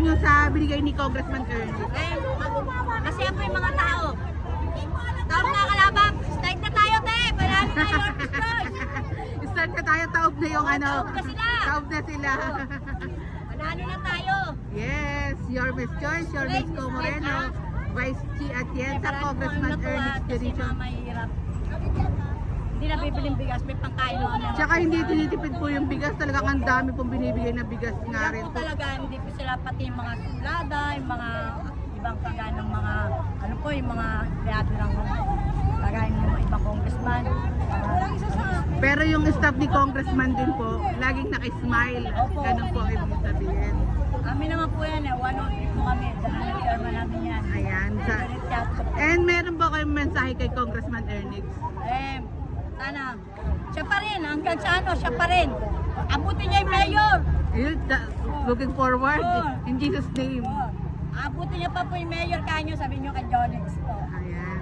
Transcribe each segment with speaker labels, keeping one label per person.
Speaker 1: nyo sa binigay ni Congressman Ernie?
Speaker 2: Kasi po yung mga tao. Taob na kalaban. Strike na tayo, te. Marami tayo.
Speaker 1: Start na tayo, taob na yung ano.
Speaker 2: Taob na sila.
Speaker 1: Taob na sila.
Speaker 2: Manalo na tayo.
Speaker 1: Yes, your Miss Joyce, your Miss Co Moreno, Vice Chi Atienza, Congressman Ernie Expedition.
Speaker 2: Kasi mahirap. Hindi na bibiling bigas, may pangkain naman.
Speaker 1: Tsaka hindi tinitipid po yung bigas, talagang ang dami pong binibigay na bigas nga rin
Speaker 2: Yan po
Speaker 1: po.
Speaker 2: talaga, hindi po sila pati yung mga sulada, yung mga ibang kaga ng mga, ano po, yung mga kreado ng kagaya ng mga ibang congressman.
Speaker 1: Pero yung staff ni Congressman din po, laging nakismile. Ganun po ang ibig sabihin.
Speaker 2: Kami naman po yan, one on po kami, dahil chairman namin yan.
Speaker 1: Ayan. And meron po kayong mensahe kay Congressman Ernix?
Speaker 2: Sana, siya pa rin, hanggang sa ano, siya pa rin. Abutin niya yung mayor.
Speaker 1: Looking forward in Jesus' name.
Speaker 2: Abutin niya pa po yung mayor kanyo, sabi niyo kay Jonix po.
Speaker 1: Ayan.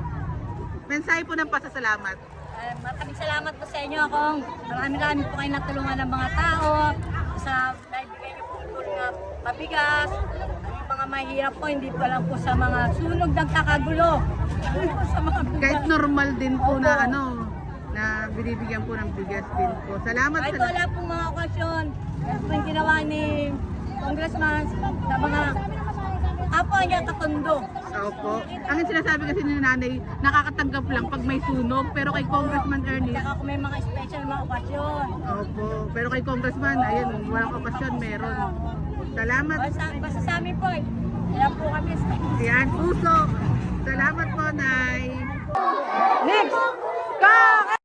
Speaker 1: Mensahe po ng pasasalamat.
Speaker 2: Maraming salamat po sa inyo kung marami-rami po kayo natulungan ng mga tao sa naibigay niyo po tulong na pabigas. Yung mga mahirap po, hindi pa lang po sa mga sunog nagkakagulo. Sa mga bigas.
Speaker 1: Kahit normal din po na ano, na binibigyan po ng bigas din po. Salamat
Speaker 2: Kahit
Speaker 1: sa
Speaker 2: wala pong mga okasyon, yan po yung ginawa ni Congressman sa mga apo niya katundo.
Speaker 1: Opo. Ang sinasabi kasi ni nanay, nakakatanggap lang pag may sunog, pero kay Congressman Ernie,
Speaker 2: Saka kung may mga special mga okasyon.
Speaker 1: opo. Pero kay Congressman, ayun, walang okasyon, meron. Salamat.
Speaker 2: Basta sa amin po, yan po kami.
Speaker 1: Yan, puso. Salamat po, Nay.
Speaker 2: Next!